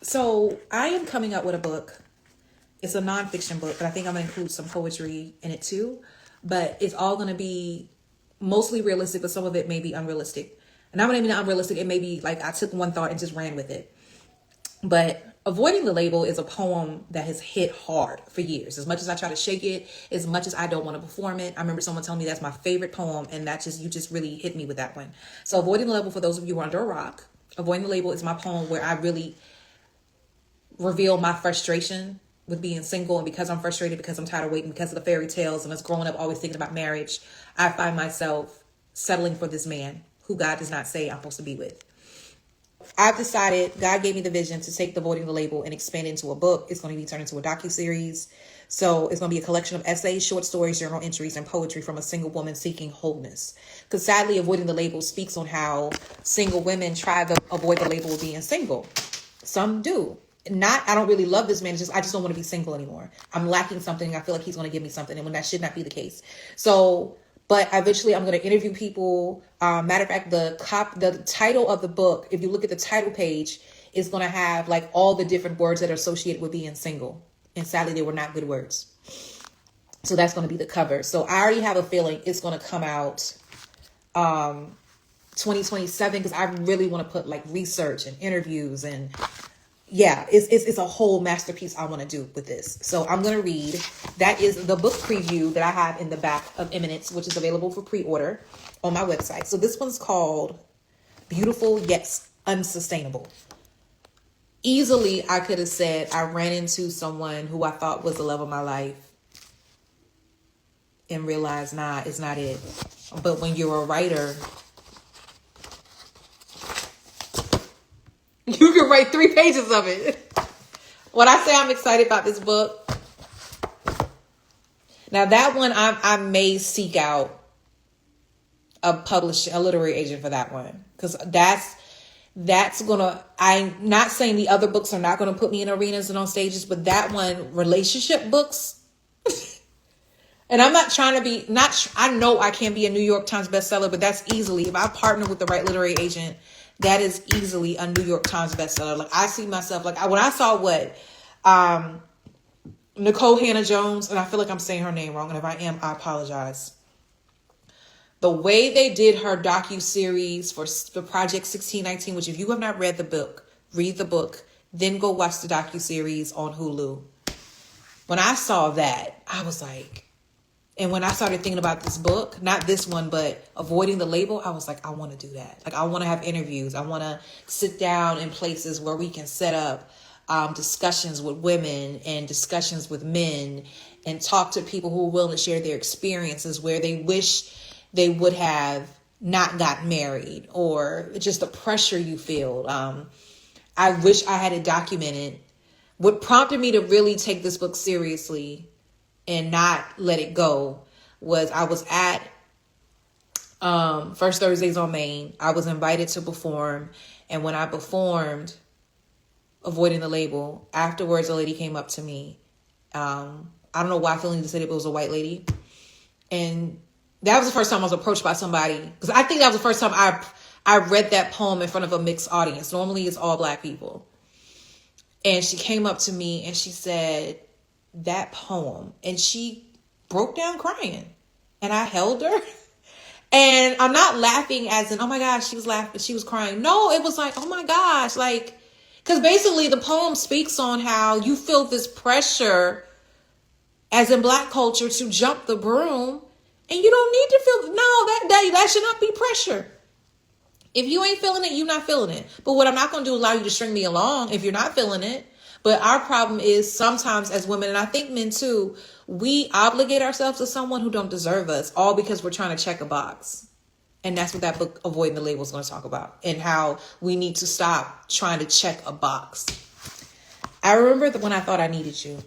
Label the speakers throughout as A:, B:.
A: So I am coming up with a book. It's a nonfiction book, but I think I'm going to include some poetry in it too. But it's all going to be mostly realistic, but some of it may be unrealistic. And I'm not even unrealistic. It may be like I took one thought and just ran with it. But Avoiding the Label is a poem that has hit hard for years. As much as I try to shake it, as much as I don't want to perform it. I remember someone telling me that's my favorite poem, and you just really hit me with that one. So Avoiding the Label, for those of you who are under a rock, Avoiding the Label is my poem where I really reveal my frustration with being single. And because I'm frustrated, because I'm tired of waiting, because of the fairy tales and us growing up always thinking about marriage, I find myself settling for this man who God does not say I'm supposed to be with. I've decided, God gave me the vision to take the Avoiding the Label and expand it into a book. It's going to be turned into a docuseries. So it's going to be a collection of essays, short stories, journal entries, and poetry from a single woman seeking wholeness. Because sadly, Avoiding the Label speaks on how single women try to avoid the label of being single. Some do. I don't really love this man. I just don't want to be single anymore. I'm lacking something. I feel like he's going to give me something, and when that should not be the case. So, but eventually I'm going to interview people. Matter of fact, the title of the book, if you look at the title page, is going to have like all the different words that are associated with being single. And sadly, they were not good words. So that's going to be the cover. So I already have a feeling it's going to come out 2027, because I really want to put like research and interviews and yeah, it's a whole masterpiece I want to do with this. So I'm going to read. That is the book preview that I have in the back of Eminence, which is available for pre-order on my website. So this one's called Beautiful Yet Unsustainable. Easily, I could have said I ran into someone who I thought was the love of my life and realized, nah, it's not it. But when you're a writer, you can write 3 pages of it. When I say I'm excited about this book, now that one I may seek out a literary agent for that one, because that's gonna. I'm not saying the other books are not gonna put me in arenas and on stages, but that one, relationship books. And I'm not trying to be I know I can't be a New York Times bestseller, but that's easily, if I partner with the right literary agent, that is easily a New York Times bestseller. Like I see myself, like when I saw Nicole Hannah-Jones, and I feel like I'm saying her name wrong, and if I am, I apologize. The way they did her docu-series for Project 1619, which if you have not read the book, read the book, then go watch the docu-series on Hulu. When I saw that, I was like, and when I started thinking about this book, not this one, but Avoiding the Label, I was like, I want to do that. Like, I want to have interviews. I want to sit down in places where we can set up discussions with women and discussions with men and talk to people who are willing to share their experiences where they wish they would have not got married, or just the pressure you feel. I wish I had it documented. What prompted me to really take this book seriously and not let it go was I was at First Thursdays on Main. I was invited to perform, and when I performed Avoiding the Label, afterwards a lady came up to me. I don't know why I feel like to say it, but it was a white lady, and that was the first time I was approached by somebody, because I think that was the first time I read that poem in front of a mixed audience. Normally it's all Black people. And she came up to me and she said, that poem, and she broke down crying, and I held her. And I'm not laughing as in, oh my gosh, she was laughing, she was crying. No, it was like, oh my gosh, like, because basically the poem speaks on how you feel this pressure as in Black culture to jump the broom, and you don't need to feel, that should not be pressure. If you ain't feeling it, you're not feeling it. But what I'm not going to do is allow you to string me along if you're not feeling it. But our problem is sometimes as women, and I think men too, we obligate ourselves to someone who don't deserve us, all because we're trying to check a box. And that's what that book, Avoiding the Label, is going to talk about, and how we need to stop trying to check a box. I remember when I thought I needed you.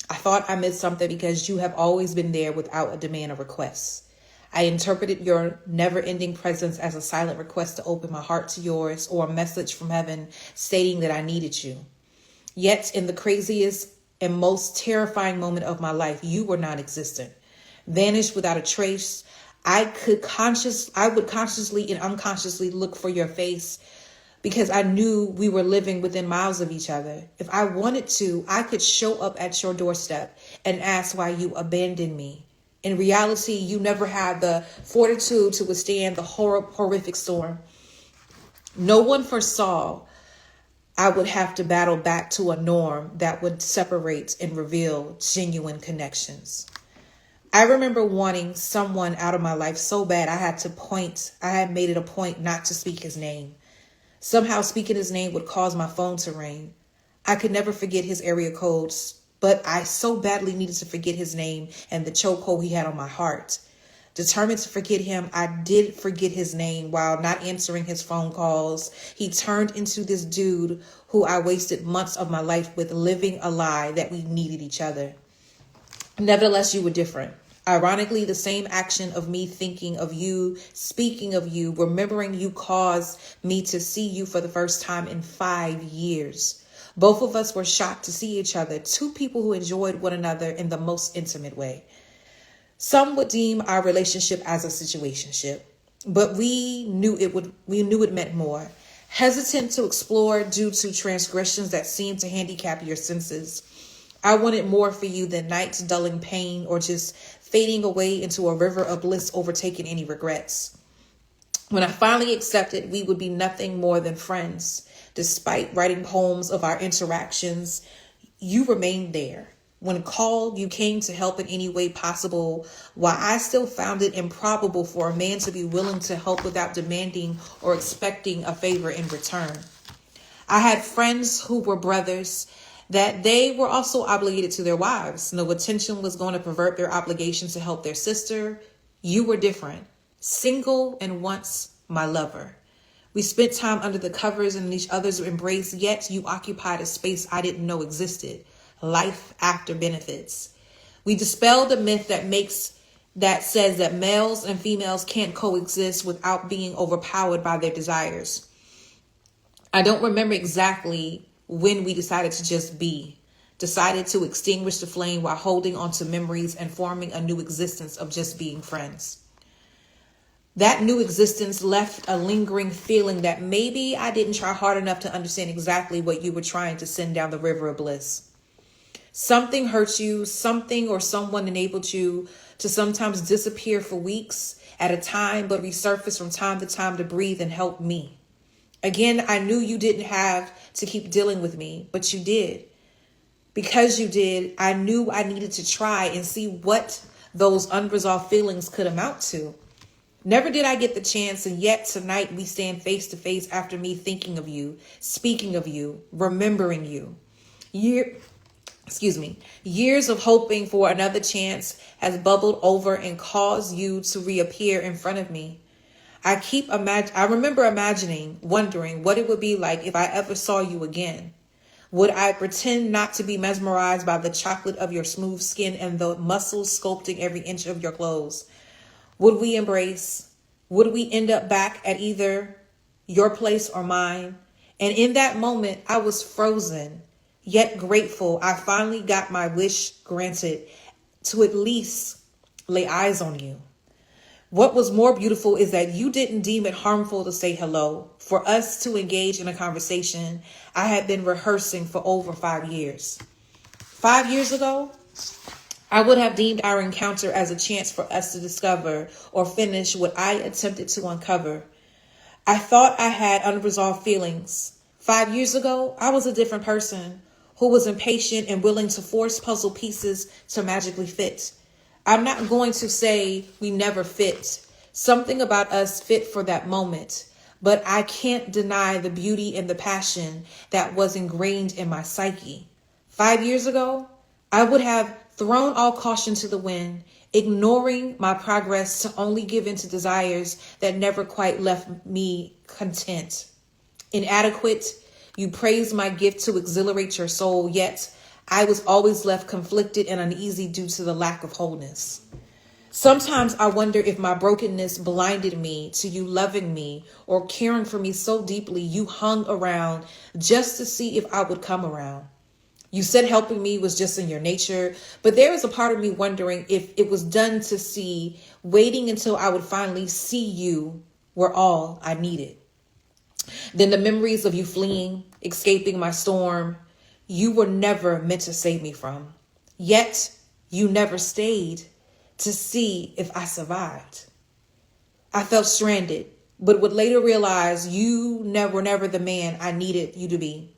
A: I thought I missed something because you have always been there without a demand or request. I interpreted your never-ending presence as a silent request to open my heart to yours, or a message from heaven stating that I needed you. Yet in the craziest and most terrifying moment of my life, you were non-existent, vanished without a trace. I would consciously and unconsciously look for your face, because I knew we were living within miles of each other. If I wanted to, I could show up at your doorstep and ask why you abandoned me. In reality, you never had the fortitude to withstand the horrific storm. No one foresaw I would have to battle back to a norm that would separate and reveal genuine connections. I remember wanting someone out of my life so bad I had made it a point not to speak his name. Somehow speaking his name would cause my phone to ring. I could never forget his area codes, but I so badly needed to forget his name and the chokehold he had on my heart. Determined to forget him, I did forget his name while not answering his phone calls. He turned into this dude who I wasted months of my life with, living a lie that we needed each other. Nevertheless, you were different. Ironically, the same action of me thinking of you, speaking of you, remembering you caused me to see you for the first time in 5 years. Both of us were shocked to see each other, two people who enjoyed one another in the most intimate way. Some would deem our relationship as a situationship, but we knew it meant more. Hesitant to explore due to transgressions that seemed to handicap your senses. I wanted more for you than nights dulling pain or just fading away into a river of bliss overtaking any regrets. When I finally accepted we would be nothing more than friends, despite writing poems of our interactions, you remained there. When called, you came to help in any way possible, while I still found it improbable for a man to be willing to help without demanding or expecting a favor in return. I had friends who were brothers, that they were also obligated to their wives. No attention was going to pervert their obligation to help their sister. You were different, single and once my lover. We spent time under the covers and in each other's embrace, yet you occupied a space I didn't know existed. Life after benefits. We dispelled the myth that says that males and females can't coexist without being overpowered by their desires. I don't remember exactly when we decided to just be, decided to extinguish the flame while holding on to memories and forming a new existence of just being friends. That new existence left a lingering feeling that maybe I didn't try hard enough to understand exactly what you were trying to send down the river of bliss. Something hurt you, something or someone enabled you to sometimes disappear for weeks at a time, but resurface from time to time to breathe and help me. Again, I knew you didn't have to keep dealing with me, but you did. Because you did, I knew I needed to try and see what those unresolved feelings could amount to. Never did I get the chance, and yet tonight we stand face to face after me thinking of you, speaking of you, remembering you. Years of hoping for another chance has bubbled over and caused you to reappear in front of me. I remember wondering what it would be like if I ever saw you again. Would I pretend not to be mesmerized by the chocolate of your smooth skin and the muscles sculpting every inch of your clothes? Would we embrace? Would we end up back at either your place or mine? And in that moment, I was frozen, yet grateful I finally got my wish granted to at least lay eyes on you. What was more beautiful is that you didn't deem it harmful to say hello. For us to engage in a conversation I had been rehearsing for over 5 years. 5 years ago, I would have deemed our encounter as a chance for us to discover or finish what I attempted to uncover. I thought I had unresolved feelings. 5 years ago, I was a different person who was impatient and willing to force puzzle pieces to magically fit. I'm not going to say we never fit. Something about us fit for that moment, but I can't deny the beauty and the passion that was ingrained in my psyche. 5 years ago, I would have thrown all caution to the wind, ignoring my progress to only give in to desires that never quite left me content. Inadequate, you praised my gift to exhilarate your soul, yet I was always left conflicted and uneasy due to the lack of wholeness. Sometimes I wonder if my brokenness blinded me to you loving me or caring for me so deeply you hung around just to see if I would come around. You said helping me was just in your nature, but there is a part of me wondering if it was done to see, waiting until I would finally see you were all I needed. Then the memories of you fleeing, escaping my storm, you were never meant to save me from. Yet you never stayed to see if I survived. I felt stranded, but would later realize you were never the man I needed you to be.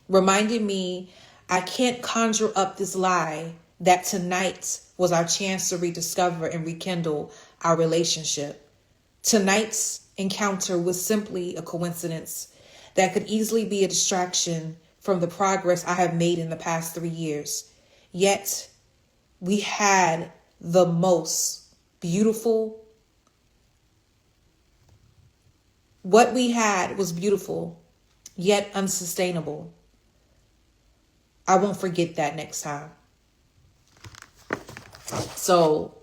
A: Reminding me I can't conjure up this lie that tonight was our chance to rediscover and rekindle our relationship. Tonight's encounter was simply a coincidence that could easily be a distraction from the progress I have made in the past 3 years. Yet we had the most beautiful. What we had was beautiful, yet unsustainable. I won't forget that next time. So